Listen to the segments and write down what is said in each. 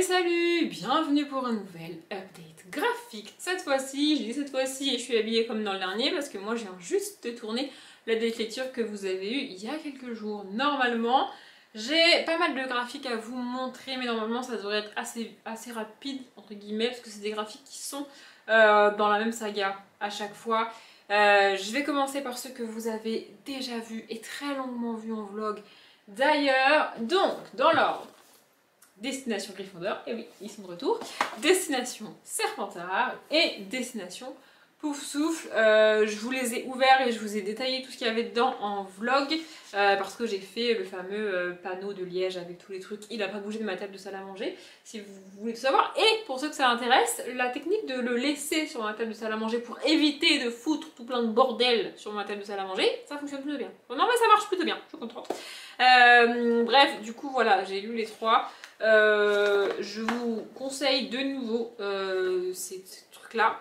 Salut, bienvenue pour un nouvel update graphique. Cette fois-ci, j'ai dit cette fois-ci et je suis habillée comme dans le dernier parce que moi je viens juste de tourner l'update lecture que vous avez eu il y a quelques jours. Normalement, j'ai pas mal de graphiques à vous montrer, mais normalement ça devrait être assez rapide, entre guillemets, parce que c'est des graphiques qui sont dans la même saga à chaque fois. Je vais commencer par ceux que vous avez déjà vus et très longuement vus en vlog d'ailleurs. Donc, dans l'ordre: Destination Gryffondor, et oui, ils sont de retour. Destination Serpentard et Destination Poufsouffle. Je vous les ai ouverts et je vous ai détaillé tout ce qu'il y avait dedans en vlog parce que j'ai fait le fameux panneau de liège avec tous les trucs. Il n'a pas bougé de ma table de salle à manger, si vous voulez tout savoir. Et pour ceux que ça intéresse, la technique de le laisser sur ma table de salle à manger pour éviter de foutre tout plein de bordel sur ma table de salle à manger, ça fonctionne plutôt bien. Non mais ça marche plutôt bien, je suis contente. Bref, du coup voilà, j'ai lu les trois. Je vous conseille de nouveau ces trucs là.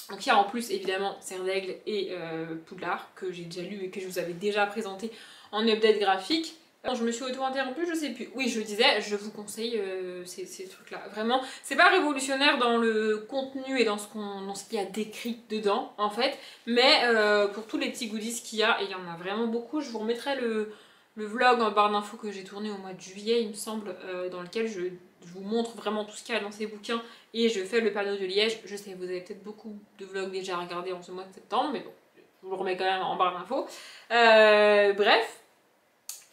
Donc il y a en plus évidemment Serre d'Aigle et Poudlard que j'ai déjà lu et que je vous avais déjà présenté en update graphique. Je me suis auto-interrompue, je sais plus. Oui, je disais, je vous conseille ces trucs là. Vraiment, c'est pas révolutionnaire dans le contenu et dans ce qu'il y a décrit dedans en fait, mais pour tous les petits goodies qu'il y a, et il y en a vraiment beaucoup, je vous remettrai le vlog en barre d'infos que j'ai tourné au mois de juillet, il me semble, dans lequel je vous montre vraiment tout ce qu'il y a dans ces bouquins et je fais le panneau de liège. Je sais, vous avez peut-être beaucoup de vlogs déjà à regarder en ce mois de septembre, mais bon, je vous le remets quand même en barre d'infos. Bref.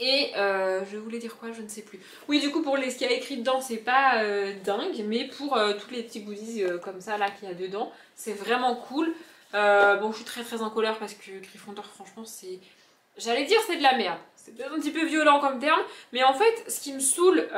Et je voulais dire quoi, je ne sais plus. Oui, du coup, pour ce qu'il y a écrit dedans, c'est pas dingue, mais pour tous les petits goodies comme ça, là, qu'il y a dedans, c'est vraiment cool. Bon, je suis très en colère parce que Gryffondor, franchement, c'est... J'allais dire c'est de la merde, c'est peut-être un petit peu violent comme terme, mais en fait ce qui me saoule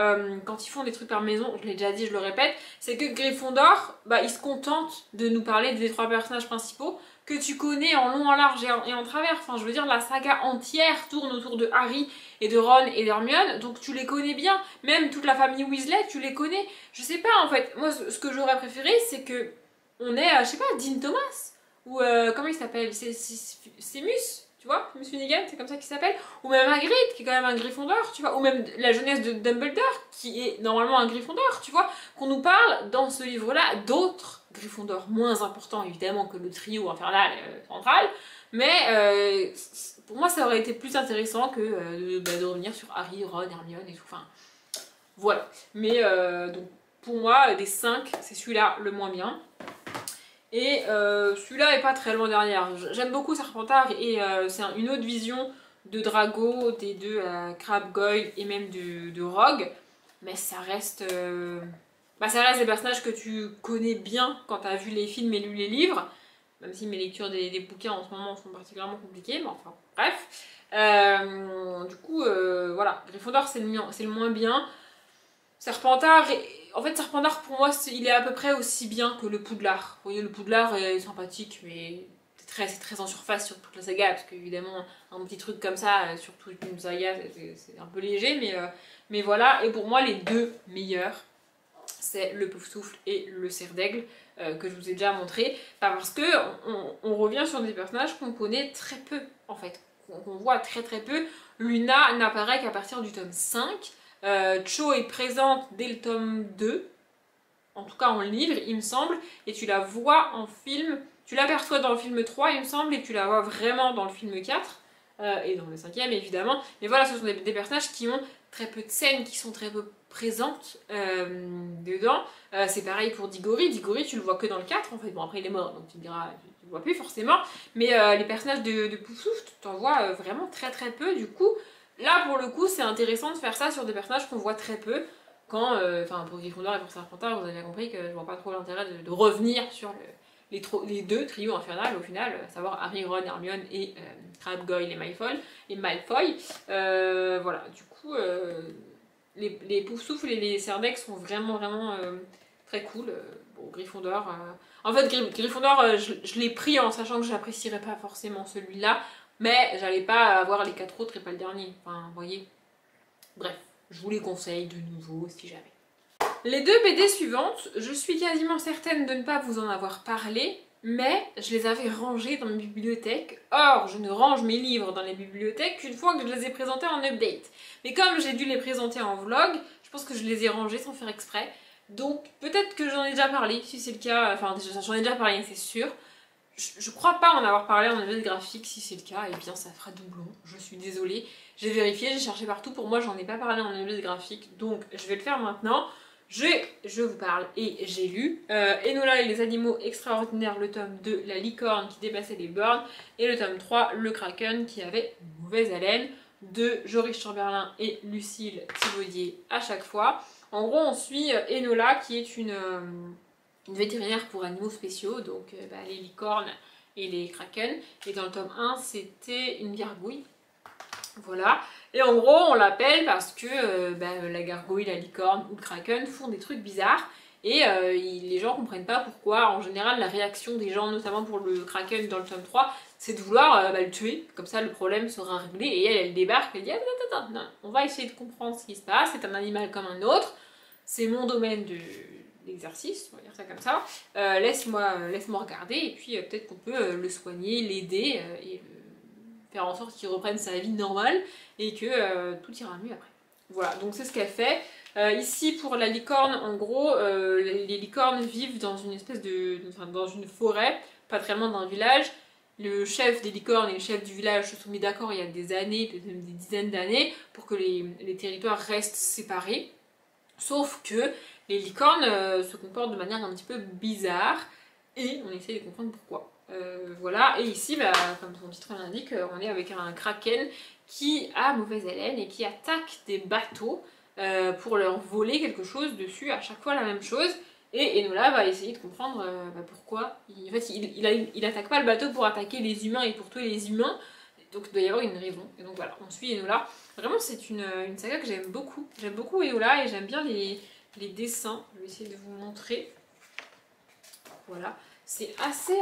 quand ils font des trucs par maison, je l'ai déjà dit, je le répète, c'est que Gryffondor, bah, ils se contentent de nous parler des trois personnages principaux que tu connais en long, en large et en travers. Enfin je veux dire, la saga entière tourne autour de Harry et de Ron et d'Hermione, donc tu les connais bien, même toute la famille Weasley, tu les connais. Je sais pas en fait, moi ce que j'aurais préféré c'est que on ait, je sais pas, Dean Thomas, ou comment il s'appelle, c'est Seamus. Tu vois, Miss Finnegan, c'est comme ça qu'il s'appelle. Ou même Hagrid, qui est quand même un Gryffondor, tu vois. Ou même la jeunesse de Dumbledore, qui est normalement un Gryffondor, tu vois. Qu'on nous parle, dans ce livre-là, d'autres Gryffondors, moins importants évidemment que le trio infernal central. Mais pour moi, ça aurait été plus intéressant que de revenir sur Harry, Ron, Hermione et tout. Enfin, voilà. Mais donc, pour moi, des 5, c'est celui-là le moins bien. Et celui-là est pas très loin derrière. J'aime beaucoup Serpentard et c'est une autre vision de Drago, des deux Crabbe, Goyle et même de Rogue. Mais ça reste des personnages que tu connais bien quand tu as vu les films et lu les livres. Même si mes lectures des bouquins en ce moment sont particulièrement compliquées, mais enfin bref. Du coup, voilà, Gryffondor c'est le moins bien. Serpentard, en fait Serpentard pour moi il est à peu près aussi bien que le Poudlard. Vous voyez, le Poudlard est sympathique mais c'est très en surface sur toute la saga parce qu'évidemment un petit truc comme ça sur toute une saga c'est un peu léger, mais voilà. Et pour moi les deux meilleurs c'est le Poufsouffle et le Serre d'Aigle que je vous ai déjà montré, parce que on revient sur des personnages qu'on connaît très peu en fait, qu'on voit très peu. Luna n'apparaît qu'à partir du tome 5. Cho est présente dès le tome 2, en tout cas en livre il me semble, et tu la vois en film, tu l'aperçois dans le film 3 il me semble, et tu la vois vraiment dans le film 4, et dans le 5e évidemment. Mais voilà, ce sont des personnages qui ont très peu de scènes, qui sont très peu présentes dedans. C'est pareil pour Diggory. Diggory tu le vois que dans le 4 en fait, bon après il est mort donc tu me diras, tu le vois plus forcément, mais les personnages de Poufsouffle tu t'en vois vraiment très peu. Du coup là, pour le coup, c'est intéressant de faire ça sur des personnages qu'on voit très peu. Quand, enfin, pour Gryffondor et pour Serpentard, vous avez compris que je vois pas trop l'intérêt de revenir sur les deux trios infernales au final, à savoir Harry, Ron, Hermione et Crabbe, Goyle et Malfoy. Voilà, du coup, les Poufsouffles et les Serre d'Aigle sont vraiment très cool. Bon, Gryffondor... En fait, Gryffondor, je l'ai pris en sachant que j'apprécierais pas forcément celui-là. Mais j'allais pas avoir les 4 autres et pas le dernier. Enfin, vous voyez. Bref, je vous les conseille de nouveau si jamais. Les deux BD suivantes, je suis quasiment certaine de ne pas vous en avoir parlé, mais je les avais rangées dans ma bibliothèque. Or, je ne range mes livres dans les bibliothèques qu'une fois que je les ai présentés en update. Mais comme j'ai dû les présenter en vlog, je pense que je les ai rangés sans faire exprès. Donc peut-être que j'en ai déjà parlé, si c'est le cas, enfin j'en ai déjà parlé, c'est sûr. Je crois pas en avoir parlé en nouvelle graphique, si c'est le cas, et bien ça fera doublon, je suis désolée. J'ai vérifié, j'ai cherché partout, pour moi j'en ai pas parlé en nouvelle graphique, donc je vais le faire maintenant. Je vous parle et j'ai lu Enola et les animaux extraordinaires, le tome 2, la licorne qui dépassait les bornes, et le tome 3, le kraken qui avait une mauvaise haleine, de Joris Chamberlain et Lucille Thibaudier à chaque fois. En gros, on suit Enola qui est une vétérinaire pour animaux spéciaux, donc les licornes et les krakens. Et dans le tome 1, c'était une gargouille. Voilà. Et en gros, on l'appelle parce que la gargouille, la licorne ou le kraken font des trucs bizarres. Et les gens comprennent pas pourquoi. En général, la réaction des gens, notamment pour le kraken dans le tome 3, c'est de vouloir le tuer. Comme ça, le problème sera réglé. Et elle débarque, elle dit attends, non, on va essayer de comprendre ce qui se passe. C'est un animal comme un autre. C'est mon domaine d'exercice, on va dire ça comme ça. Laisse-moi regarder. Et puis peut-être qu'on peut le soigner, l'aider et faire en sorte qu'il reprenne sa vie normale et que tout ira mieux après. Voilà, donc c'est ce qu'elle fait. Ici, pour la licorne, en gros, les licornes vivent dans une espèce dans une forêt, pas très loin d'un village. Le chef des licornes et le chef du village se sont mis d'accord il y a des années, peut-être même des dizaines d'années, pour que les territoires restent séparés. Sauf que les licornes se comportent de manière un petit peu bizarre et on essaye de comprendre pourquoi. Voilà, et ici, comme son titre l'indique, on est avec un kraken qui a mauvaise haleine et qui attaque des bateaux pour leur voler quelque chose dessus, à chaque fois la même chose. Et Enola va essayer de comprendre pourquoi. En fait, il attaque pas le bateau pour attaquer les humains et pour tuer les humains, donc il doit y avoir une raison. Et donc voilà, on suit Enola. Vraiment, c'est une saga que j'aime beaucoup. J'aime beaucoup Enola et j'aime bien les dessins. Je vais essayer de vous montrer. Voilà. C'est assez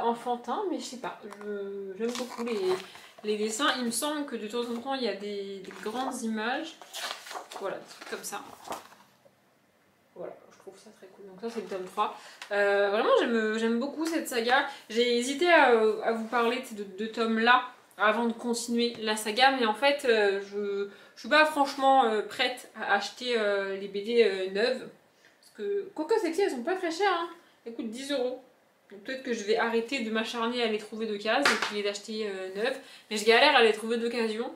enfantin, mais je sais pas. J'aime beaucoup les dessins. Il me semble que de temps en temps, il y a des grandes images. Voilà, des trucs comme ça. Voilà, je trouve ça très cool. Donc ça, c'est le tome 3. Vraiment, j'aime beaucoup cette saga. J'ai hésité à vous parler de ces deux tomes-là avant de continuer la saga, mais en fait, je suis pas franchement prête à acheter les BD neuves. Parce que, quoique celles-ci, elles sont pas très chères, hein. Elles coûtent 10 euros. Donc peut-être que je vais arrêter de m'acharner à les trouver d'occasion et puis les acheter neuves. Mais je galère à les trouver d'occasion.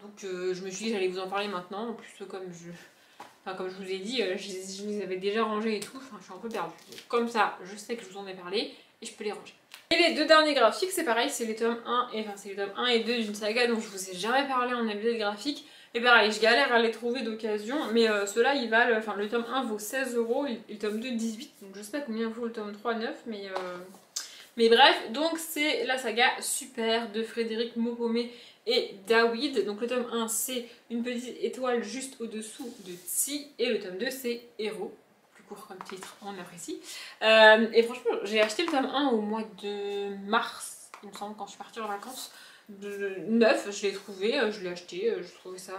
Donc je me suis dit que j'allais vous en parler maintenant. En plus, comme je vous ai dit, je les avais déjà rangés et tout. Enfin, je suis un peu perdue. Donc, comme ça, je sais que je vous en ai parlé et je peux les ranger. Et les deux derniers graphiques, c'est pareil, c'est les tomes 1 et c'est les tomes 1 et 2 d'une saga dont je vous ai jamais parlé en MD graphique. Et pareil, je galère à les trouver d'occasion, mais ceux-là, ils valent, enfin le tome 1 vaut 16 euros et le tome 2 18, donc je sais pas combien vaut le tome 3 9, mais bref, donc c'est la saga Super de Frédéric Maupaumé et David. Donc le tome 1 c'est Une petite étoile juste au-dessous de Tsi, et le tome 2 c'est Héros. Plus court comme titre, on apprécie. Et franchement, j'ai acheté le tome 1 au mois de mars, il me semble, quand je suis partie en vacances. Neuf, je l'ai trouvé, je l'ai acheté, je trouvais ça...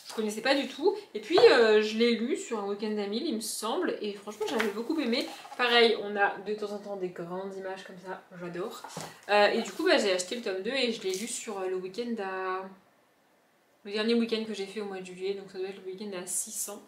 je connaissais pas du tout. Et puis je l'ai lu sur un week-end d'Amil, il me semble, et franchement j'avais beaucoup aimé. Pareil, on a de temps en temps des grandes images comme ça, j'adore. Et du coup j'ai acheté le tome 2 et je l'ai lu sur le week-end le dernier week-end que j'ai fait au mois de juillet, donc ça doit être le week-end à 600.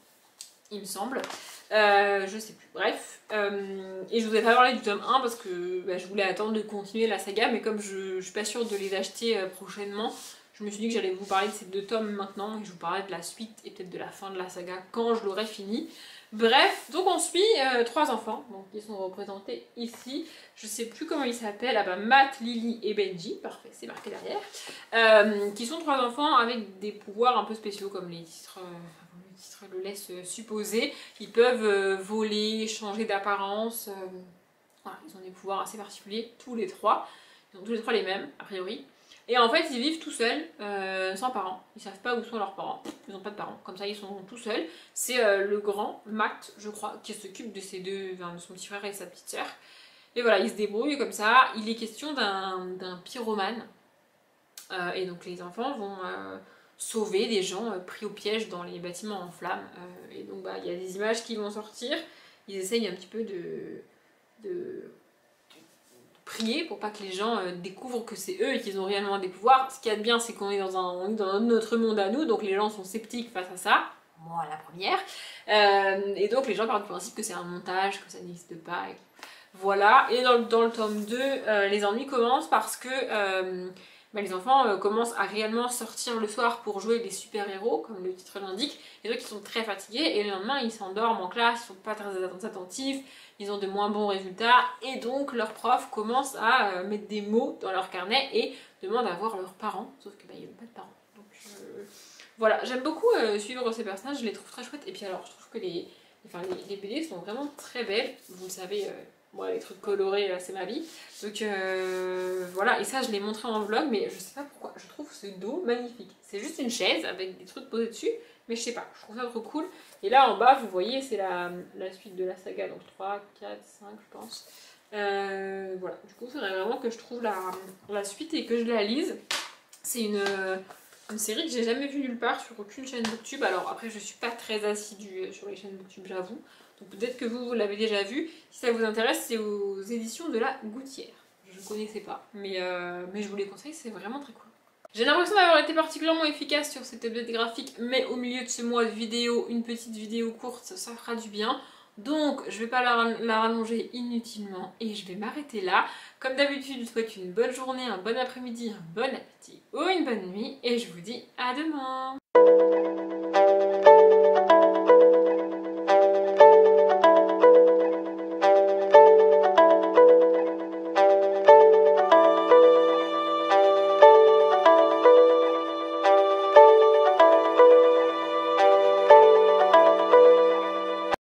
Il me semble. Je sais plus. Bref. Et je vous ai pas parlé du tome 1 parce que je voulais attendre de continuer la saga, mais comme je suis pas sûre de les acheter prochainement, je me suis dit que j'allais vous parler de ces deux tomes maintenant et je vous parlerai de la suite et peut-être de la fin de la saga quand je l'aurai fini. Bref, donc on suit trois enfants, donc ils sont représentés ici. Je sais plus comment ils s'appellent. Matt, Lily et Benji, parfait, c'est marqué derrière. Qui sont trois enfants avec des pouvoirs un peu spéciaux comme les titres le laisse supposer. Ils peuvent voler, changer d'apparence. Voilà, ils ont des pouvoirs assez particuliers, tous les trois. Ils ont tous les trois les mêmes, a priori. Et en fait, ils vivent tout seuls, sans parents. Ils savent pas où sont leurs parents. Ils n'ont pas de parents. Comme ça, ils sont tout seuls. C'est le grand, Matt, je crois, qui s'occupe de ses deux, de son petit frère et sa petite sœur. Et voilà, ils se débrouillent comme ça. Il est question d'un pyromane. Et donc, les enfants vont sauver des gens pris au piège dans les bâtiments en flammes. Et donc, il y a des images qui vont sortir. Ils essayent un petit peu de prier pour pas que les gens découvrent que c'est eux et qu'ils ont réellement des pouvoirs. Ce qu'il y a de bien, c'est qu'on est dans notre monde à nous, donc les gens sont sceptiques face à ça. moi la première. Et donc les gens partent du principe que c'est un montage, que ça n'existe pas. Et voilà, et dans le tome 2, les ennuis commencent parce que les enfants commencent à réellement sortir le soir pour jouer des super-héros, comme le titre l'indique, et donc ils sont très fatigués, et le lendemain ils s'endorment en classe, ils sont pas très attentifs, ils ont de moins bons résultats, et donc leurs profs commencent à mettre des mots dans leur carnet et demandent à voir leurs parents, sauf que ils n'ont pas de parents. Donc voilà, j'aime beaucoup suivre ces personnages, je les trouve très chouettes, et puis alors je trouve que les BD sont vraiment très belles, vous le savez. Moi, les trucs colorés, c'est ma vie. Donc voilà, et ça, je l'ai montré en vlog, mais je sais pas pourquoi. Je trouve ce dos magnifique. C'est juste une chaise avec des trucs posés dessus, mais je sais pas, je trouve ça trop cool. Et là, en bas, vous voyez, c'est la suite de la saga, donc 3, 4, 5, je pense. Voilà, du coup, il faudrait vraiment que je trouve la suite et que je la lise. C'est une série que j'ai jamais vue nulle part sur aucune chaîne Booktube. Alors après, je suis pas très assidue sur les chaînes Booktube, j'avoue. Donc peut-être que vous l'avez déjà vu. Si ça vous intéresse, c'est aux éditions de la Gouttière. Je ne connaissais pas, mais je vous les conseille, c'est vraiment très cool. J'ai l'impression d'avoir été particulièrement efficace sur cette update graphique, mais au milieu de ce mois de vidéo, une petite vidéo courte, ça fera du bien. Donc je vais pas la rallonger inutilement et je vais m'arrêter là. Comme d'habitude, je vous souhaite une bonne journée, un bon après-midi, un bon appétit ou une bonne nuit et je vous dis à demain.